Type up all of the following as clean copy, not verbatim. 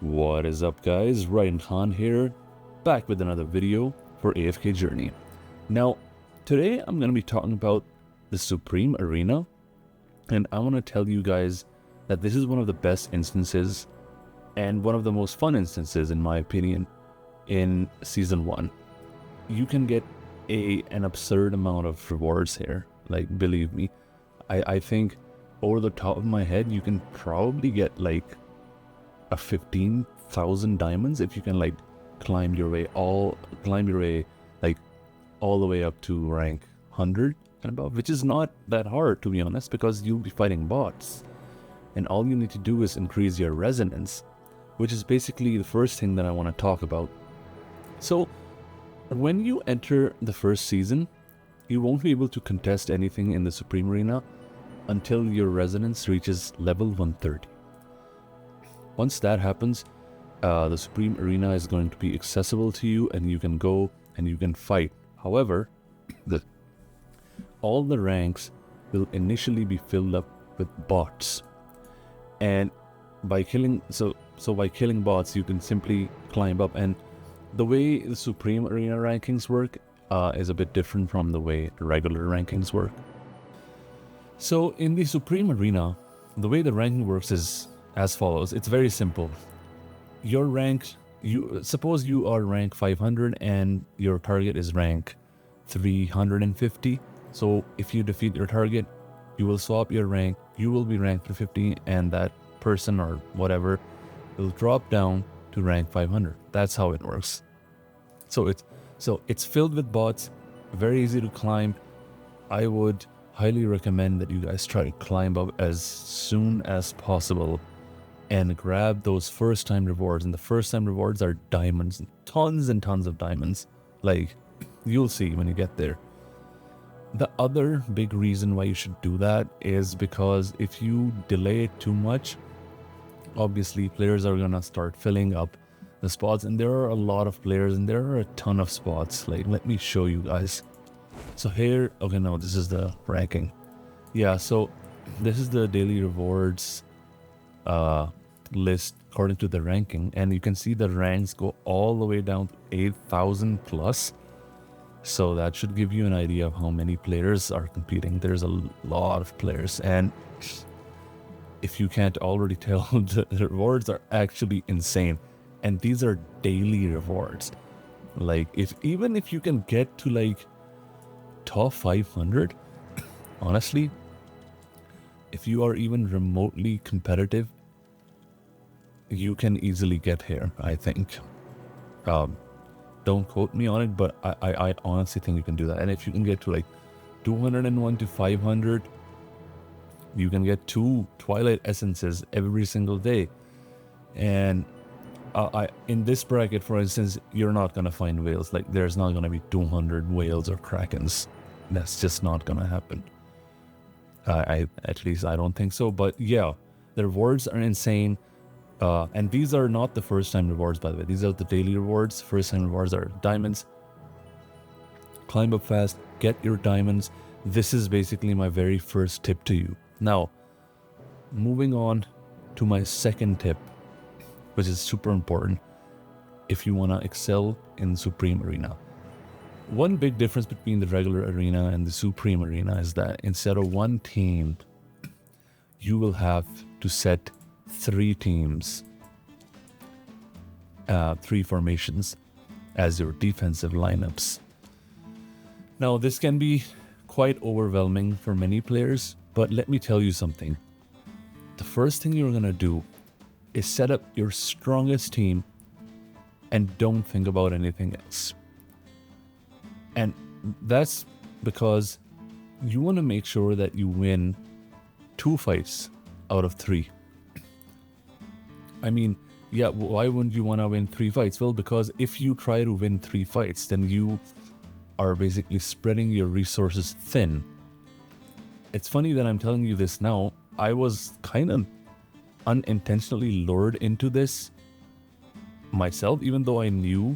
What is up, guys? Ryan Khan here, back with another video for AFK Journey. Now, today I'm going to be talking about the Supreme Arena, and I want to tell you guys that this is one of the best instances and one of the most fun instances, in my opinion, in Season 1. You can get an absurd amount of rewards here. Like, believe me, I think over the top of my head, you can probably get like a 15,000 diamonds if you can like climb your way all the way up to rank 100 and above, which is not that hard, to be honest, because you'll be fighting bots and all you need to do is increase your resonance, which is basically the first thing that I want to talk about. So when you enter the first season, you won't be able to contest anything in the Supreme Arena until your resonance reaches level 130. Once that happens, the Supreme Arena is going to be accessible to you and you can go and you can fight. However, all the ranks will initially be filled up with bots. And by killing bots, you can simply climb up. And the way the Supreme Arena rankings work is a bit different from the way the regular rankings work. So in the Supreme Arena, the way the ranking works is as follows. It's very simple. Your rank, suppose you are rank 500 and your target is rank 350. So if you defeat your target, you will swap your rank, you will be rank 350, and that person or whatever will drop down to rank 500. That's how it works. So it's filled with bots, very easy to climb. I would highly recommend that you guys try to climb up as soon as possible and grab those first time rewards. And the first time rewards are diamonds, tons and tons of diamonds. Like, you'll see when you get there. The other big reason why you should do that is because if you delay it too much, obviously players are gonna start filling up the spots, and there are a lot of players and there are a ton of spots. Like, let me show you guys. So here, okay, no, this is the ranking. Yeah, so this is the daily rewards list according to the ranking, and you can see the ranks go all the way down to 8,000 plus. So that should give you an idea of how many players are competing. There's a lot of players, and if you can't already tell, the rewards are actually insane, and these are daily rewards. Like, even if you can get to like top 500, honestly, if you are even remotely competitive, you can easily get here, I think. Don't quote me on it, but I honestly think you can do that. And if you can get to like 201 to 500, you can get 2 Twilight Essences every single day. And in this bracket, for instance, you're not going to find whales. Like, there's not going to be 200 whales or krakens. That's just not going to happen. At least I don't think so. But yeah, the rewards are insane. And these are not the first time rewards, by the way. These are the daily rewards. First time rewards are diamonds. Climb up fast, get your diamonds. This is basically my very first tip to you. Now, moving on to my second tip, which is super important if you want to excel in Supreme Arena. One big difference between the regular arena and the Supreme Arena is that instead of one team, you will have to set 3 teams, 3 formations as your defensive lineups. Now, this can be quite overwhelming for many players, but let me tell you something. The first thing you're gonna do is set up your strongest team and don't think about anything else. And that's because you want to make sure that you win 2 fights out of 3. I mean, yeah, why wouldn't you want to win 3 fights? Well, because if you try to win 3 fights, then you are basically spreading your resources thin. It's funny that I'm telling you this now. I was kind of unintentionally lured into this myself, even though I knew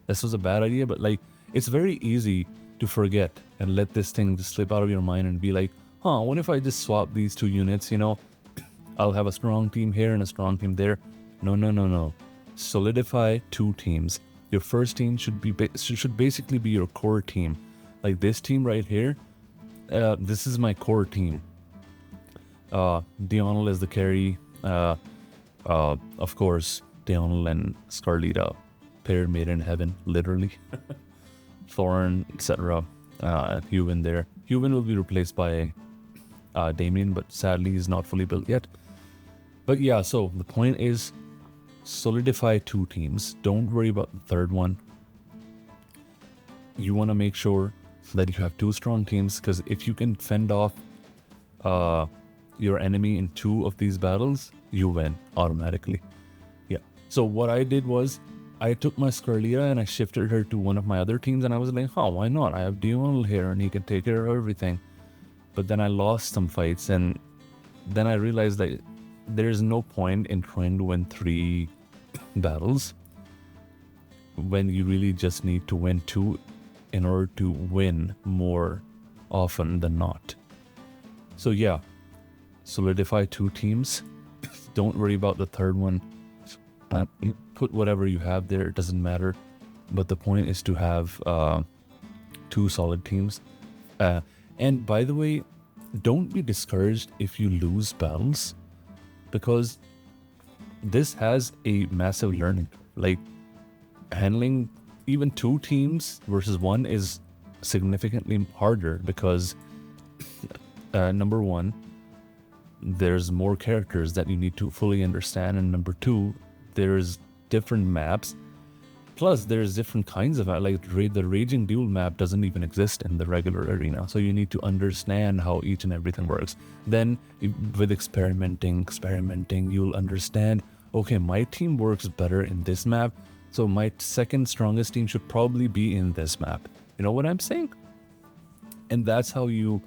this was a bad idea. But like, it's very easy to forget and let this thing just slip out of your mind and be like, what if I just swap these 2 units, you know? I'll have a strong team here and a strong team there. No. solidify 2 teams. Your first team should basically be your core team. Like this team right here, this is my core team. Dionel is the carry. Of course, Dionel and Scarlita, pair made in heaven, literally. Thorn, etc. Hewin there. Hewin will be replaced by Damien, but sadly he's not fully built yet. But yeah, so the point is solidify 2 teams. Don't worry about the third one. You want to make sure that you have 2 strong teams, because if you can fend off your enemy in 2 of these battles, you win automatically. Yeah. So what I did was I took my Scarlita and I shifted her to one of my other teams, and I was like, oh, why not? I have Dionel here and he can take care of everything. But then I lost some fights, and then I realized that there's no point in trying to win 3 battles when you really just need to win 2 in order to win more often than not. So yeah, solidify 2 teams. Don't worry about the third one. Put whatever you have there, it doesn't matter. But the point is to have 2 solid teams. And by the way, don't be discouraged if you lose battles, because this has a massive learning. Like, handling even 2 teams versus 1 is significantly harder, because number 1, there's more characters that you need to fully understand, and number 2, there's different maps. Plus, there's different kinds of, like, the Raging Duel map doesn't even exist in the regular arena, so you need to understand how each and everything works. Then, with experimenting, you'll understand, okay, my team works better in this map, so my second strongest team should probably be in this map. You know what I'm saying? And that's how you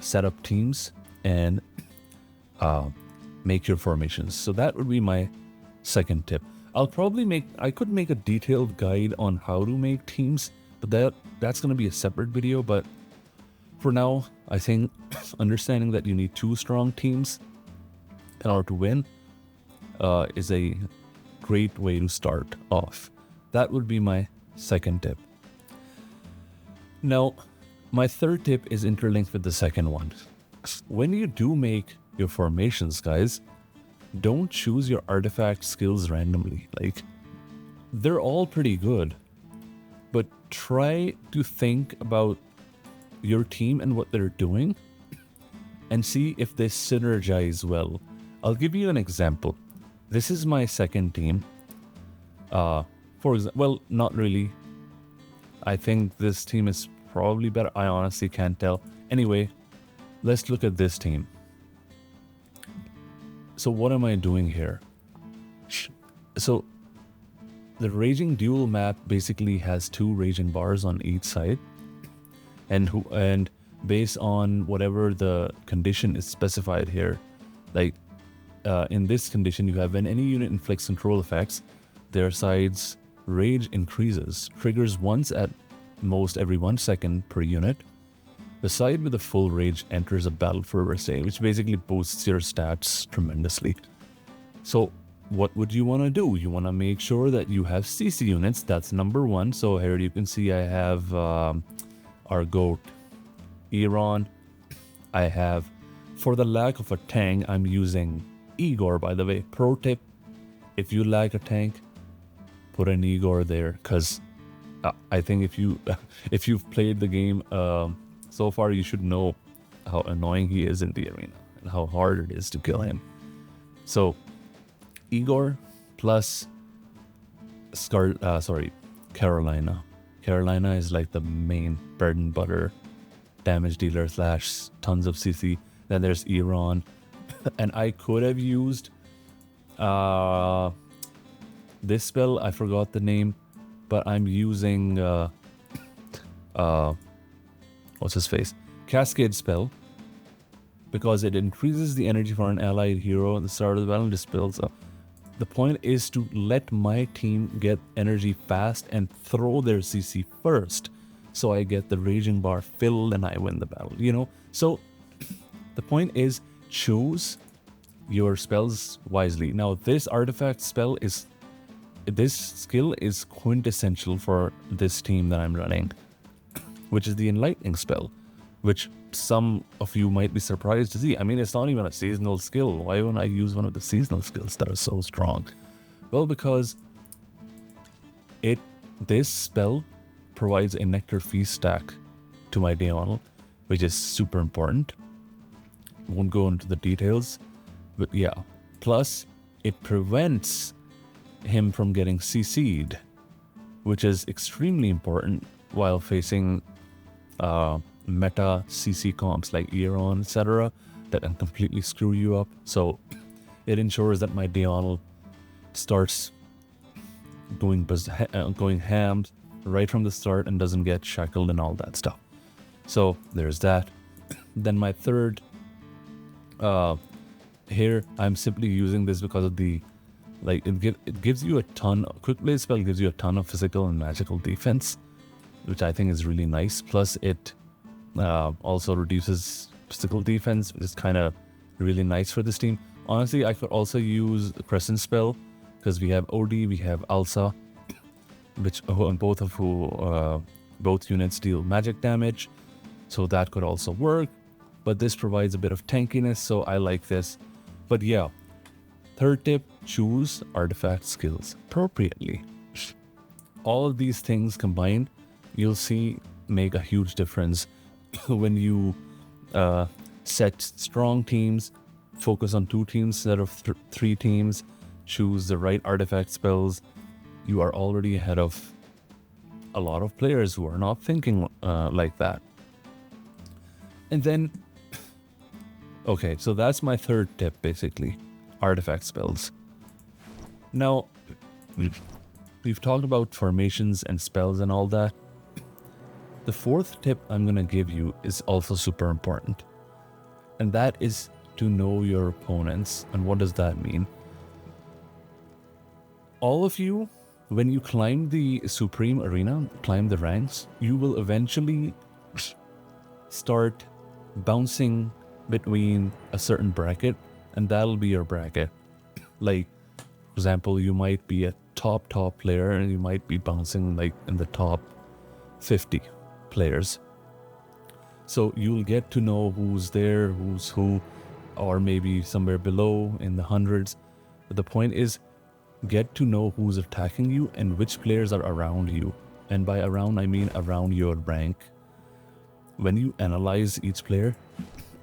set up teams and make your formations. So that would be my second tip. I could make a detailed guide on how to make teams, but that's going to be a separate video. But for now, I think understanding that you need 2 strong teams in order to win is a great way to start off. That would be my second tip. Now, my third tip is interlinked with the second one. When you do make your formations, guys, don't choose your artifact skills randomly. Like, they're all pretty good, but try to think about your team and what they're doing and see if they synergize well. I'll give you an example. This is my second team. For example, well, not really. I think this team is probably better. I honestly can't tell. Anyway, let's look at this team. So what am I doing here? So the Raging Duel map basically has 2 raging bars on each side, and based on whatever the condition is specified here, like in this condition, you have when any unit inflicts control effects, their side's rage increases, triggers once at most every 1 second per unit. The side with the full rage enters a battle for Versailles, which basically boosts your stats tremendously. So what would you want to do? You want to make sure that you have CC units. That's number 1. So here you can see I have our GOAT, Iran. I have, for the lack of a tank, I'm using Igor, by the way. Pro tip, if you lack a tank, put an Igor there, because I think if you've played the game so far, you should know how annoying he is in the arena and how hard it is to kill him. So Igor plus Carolina. Carolina is like the main bread and butter damage dealer / tons of CC. Then there's Iran, and I could have used this spell. I forgot the name, but I'm using what's his face? Cascade spell, because it increases the energy for an allied hero at the start of the battle and dispels. The point is to let my team get energy fast and throw their CC first, so I get the raging bar filled and I win the battle, you know? So the point is, choose your spells wisely. Now, this artifact spell is this skill is quintessential for this team that I'm running, which is the Enlightening spell, which some of you might be surprised to see. I mean, it's not even a seasonal skill. Why wouldn't I use one of the seasonal skills that are so strong? Well, because this spell provides a Nectar Feast stack to my Diurnal, which is super important. Won't go into the details, but yeah. Plus, it prevents him from getting CC'd, which is extremely important while facing meta CC comps like Eron, etc. that can completely screw you up. So it ensures that my Diurnal starts going ham right from the start and doesn't get shackled and all that stuff. So there's that. Then my third, here I'm simply using this because of the, like, it gives you a ton, quick play spell gives you a ton of physical and magical defense, which I think is really nice. Plus it also reduces physical defense, which is kind of really nice for this team. Honestly, I could also use the Crescent spell because we have OD, we have Alsa, which both units deal magic damage, so that could also work. But this provides a bit of tankiness, so I like this. But yeah, third tip, choose artifact skills appropriately. All of these things combined, you'll see make a huge difference when you set strong teams, focus on 2 teams instead of 3 teams, choose the right artifact spells. You are already ahead of a lot of players who are not thinking like that. And then, okay, so that's my third tip, basically, artifact spells. Now, we've talked about formations and spells and all that. The fourth tip I'm going to give you is also super important. And that is to know your opponents. And what does that mean? All of you, when you climb the Supreme Arena, climb the ranks, you will eventually start bouncing between a certain bracket, and that'll be your bracket. Like, for example, you might be a top player and you might be bouncing like in the top 50 players. So you'll get to know who's there, who's who, or maybe somewhere below in the hundreds. But the point is, get to know who's attacking you and which players are around you. And by around, I mean around your rank. When you analyze each player,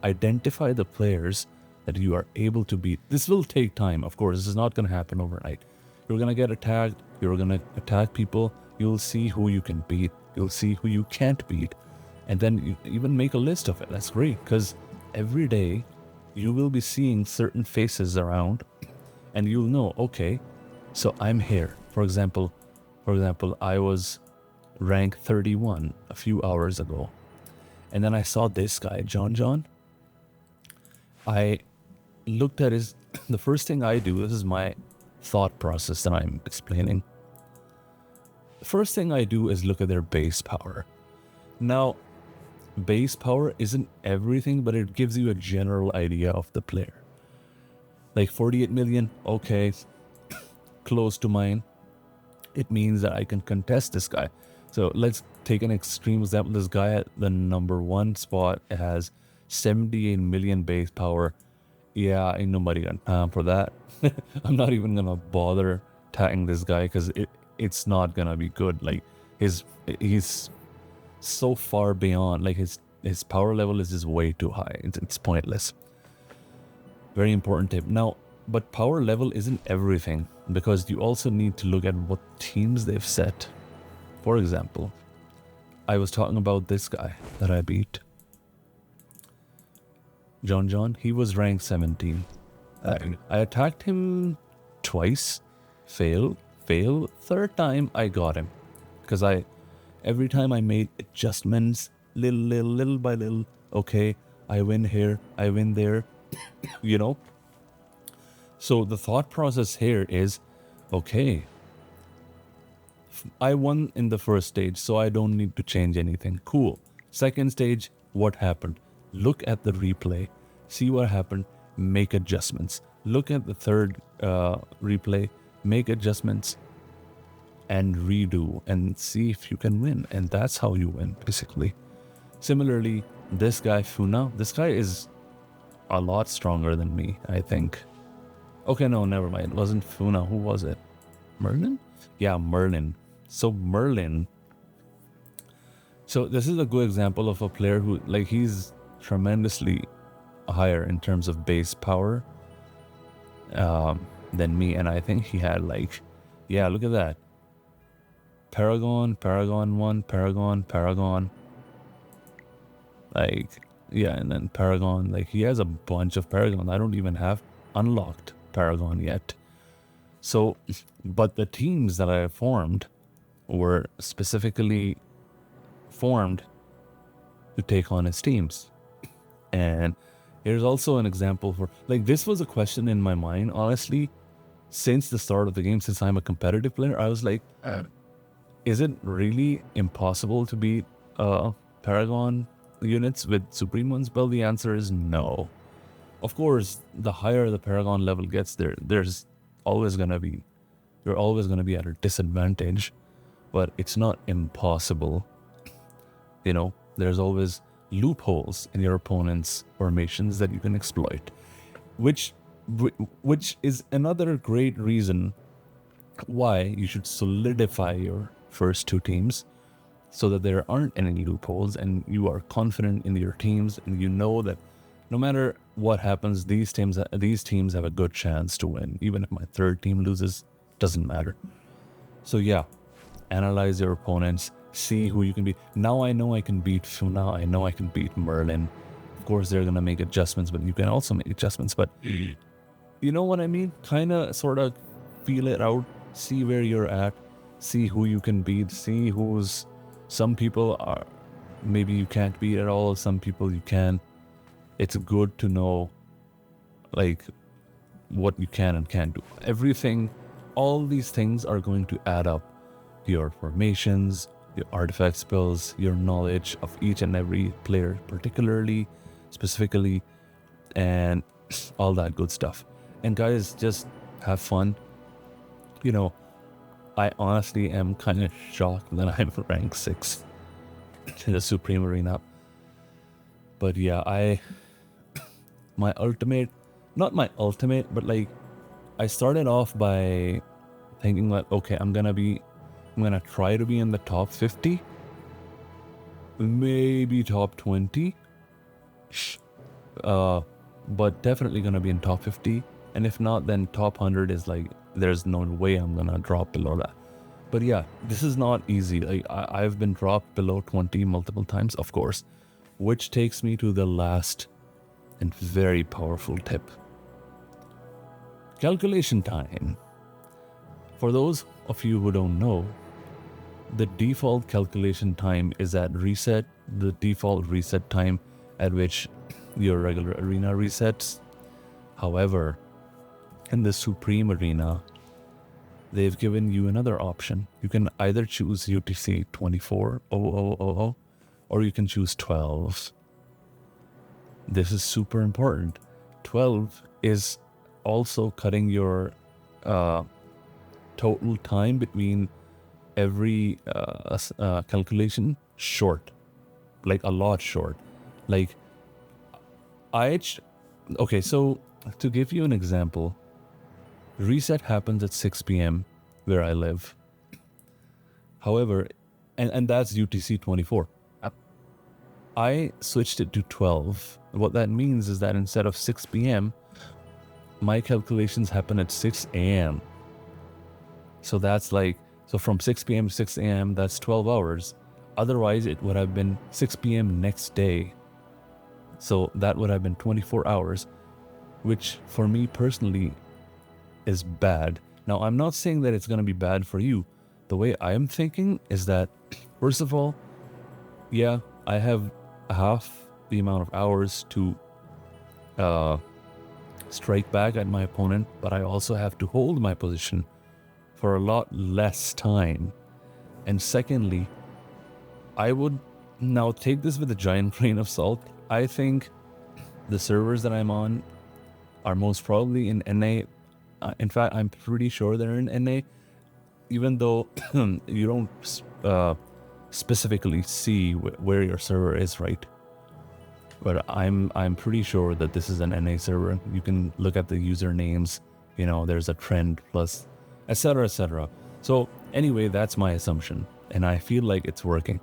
identify the players that you are able to beat. This will take time, of course. This is not going to happen overnight. You're going to get attacked. You're going to attack people. You'll see who you can beat. You'll see who you can't beat. And then you even make a list of it. That's great, because every day you will be seeing certain faces around and you'll know, okay, so I'm here. For example, I was rank 31 a few hours ago. And then I saw this guy, John. I looked at his, the first thing I do, this is my thought process that I'm explaining. The first thing I do is look at their base power. Now, base power isn't everything, but it gives you a general idea of the player. Like 48 million, okay, close to mine. It means that I can contest this guy. So let's take an extreme example. This guy at the number 1 spot has 78 million base power. Yeah, ain't nobody got time for that. I'm not even gonna bother attacking this guy because it's not gonna be good. Like he's so far beyond, like his power level is just way too high. It's pointless. Very important tip. Now, but power level isn't everything, because you also need to look at what teams they've set. For example, I was talking about this guy that I beat. John, he was ranked 17. I attacked him twice, fail. Third time I got him, because every time I made adjustments, little by little. Okay, I win here, I win there, you know. So the thought process here is, okay, I won in the first stage, so I don't need to change anything. Cool. Second stage, what happened? Look at the replay, see what happened, make adjustments. Look at the third replay, make adjustments. and redo and see if you can win. And that's how you win, basically. Similarly, this guy, Funa, this guy is a lot stronger than me, I think. Okay, no, never mind. It wasn't Funa. Who was it? Merlin? Yeah, Merlin. So Merlin. So this is a good example of a player who, like, he's tremendously higher in terms of base power than me. And I think he had like, yeah, look at that. Paragon 1, Paragon. Like, yeah, and then Paragon. Like, he has a bunch of Paragon. I don't even have unlocked Paragon yet. So, but the teams that I formed were specifically formed to take on his teams. And here's also an example for, like, this was a question in my mind, honestly, since the start of the game, since I'm a competitive player. I was like, is it really impossible to beat Paragon units with Supreme ones? Well, the answer is no. Of course, the higher the Paragon level gets, there's always gonna be, you're always gonna be at a disadvantage, but it's not impossible. You know, there's always loopholes in your opponent's formations that you can exploit, which is another great reason why you should solidify your first two teams so that there aren't any loopholes and you are confident in your teams and you know that no matter what happens, these teams have a good chance to win. Even if my third team loses, doesn't matter. So yeah, analyze your opponents, see who you can beat. Now I know I can beat Funa, I know I can beat Merlin. Of course, they're gonna make adjustments, but you can also make adjustments. But you know what I mean? Kind of, sort of feel it out, see where you're at, see who you can beat, see who's, some people are, maybe you can't beat at all, some people you can. It's good to know, like, what you can and can't do. Everything, all these things are going to add up to your formations, your artifact spells, your knowledge of each and every player, particularly, specifically, and all that good stuff. And guys, just have fun. You know, I honestly am kind of shocked that I'm rank 6 in the Supreme Arena. But yeah, my ultimate, not my ultimate, but like, I started off by thinking like, okay, I'm gonna try to be in the top 50, maybe top 20, but definitely gonna be in top 50. And if not, then top 100 is like, there's no way I'm gonna drop below that. But yeah, this is not easy. Like, I've been dropped below 20 multiple times, of course, which takes me to the last and very powerful tip. Calculation time. For those of you who don't know, the default calculation time is at reset, the default reset time at which your regular arena resets. However, in the Supreme Arena, they've given you another option. You can either choose UTC 240000 or you can choose 12. This is super important. 12 is also cutting your total time between every calculation short, like a lot short. Like, okay, so to give you an example, reset happens at 6 p.m. where I live. However, and that's UTC 24. I switched it to 12. What that means is that instead of 6 p.m., my calculations happen at 6 a.m. So that's like, so from 6 p.m. to 6 a.m., that's 12 hours. Otherwise, it would have been 6 p.m. next day. So that would have been 24 hours, which for me personally is bad. Now, I'm not saying that it's going to be bad for you. The way I am thinking is that, first of all, yeah, I have half the amount of hours to strike back at my opponent, but I also have to hold my position for a lot less time. And secondly, I would now take this with a giant grain of salt. I think the servers that I'm on are most probably in NA. In fact, I'm pretty sure they're in NA. even though you don't specifically see where your server is, right? But I'm pretty sure that this is an NA server. You can look at the usernames, you know, there's a trend plus, etc., etc. So anyway, that's my assumption, and I feel like it's working.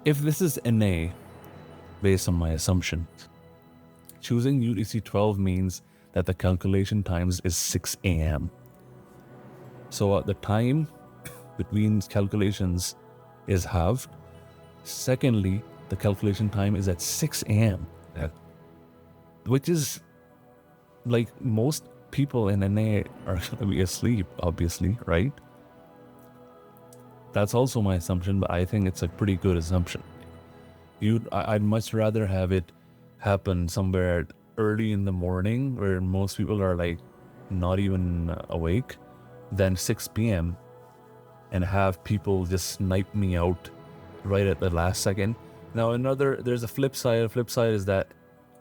If this is NA, based on my assumption, choosing UTC 12 means that the calculation times is 6 a.m. So the time between calculations is halved. Secondly, the calculation time is at 6 a.m. Yeah. Which is like most people in NA are going to be asleep, obviously, right? That's also my assumption, but I think it's a pretty good assumption. I'd much rather have it happen somewhere early in the morning where most people are like not even awake than 6 p.m. and have people just snipe me out right at the last second. Now there's a flip side. The flip side is that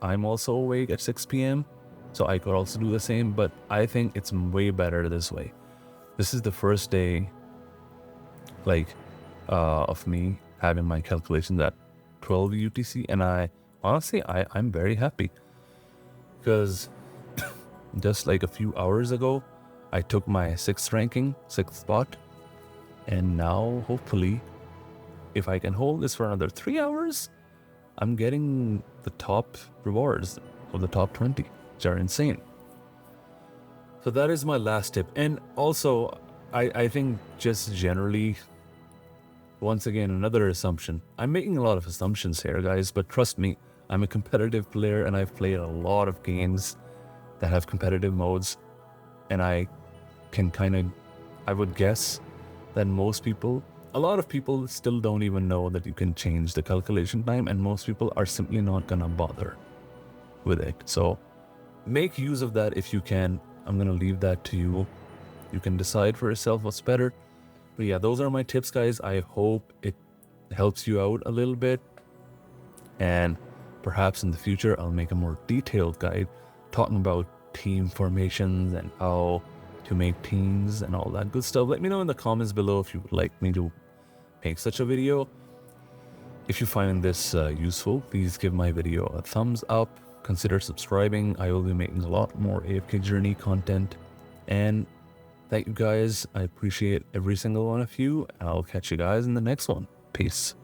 I'm also awake at 6 p.m. so I could also do the same, but I think it's way better this way. This is the first day of me having my calculations at 12 UTC, and I'm very happy because just like a few hours ago I took my 6th spot, and now hopefully if I can hold this for another 3 hours, I'm getting the top rewards of the top 20, which are insane. So that is my last tip. And also I think just generally, once again, another assumption. I'm making a lot of assumptions here, guys, but trust me, I'm a competitive player and I've played a lot of games that have competitive modes, and I would guess that a lot of people still don't even know that you can change the calculation time, and most people are simply not gonna bother with it. So make use of that if you can. I'm gonna leave that to you. You can decide for yourself what's better. But yeah, those are my tips, guys. I hope it helps you out a little bit, and perhaps in the future I'll make a more detailed guide talking about team formations and how to make teams and all that good stuff. Let me know in the comments below if you would like me to make such a video. If you find this useful, please give my video a thumbs up. Consider subscribing. I will be making a lot more AFK Journey content. And thank you guys. I appreciate every single one of you. And I'll catch you guys in the next one. Peace.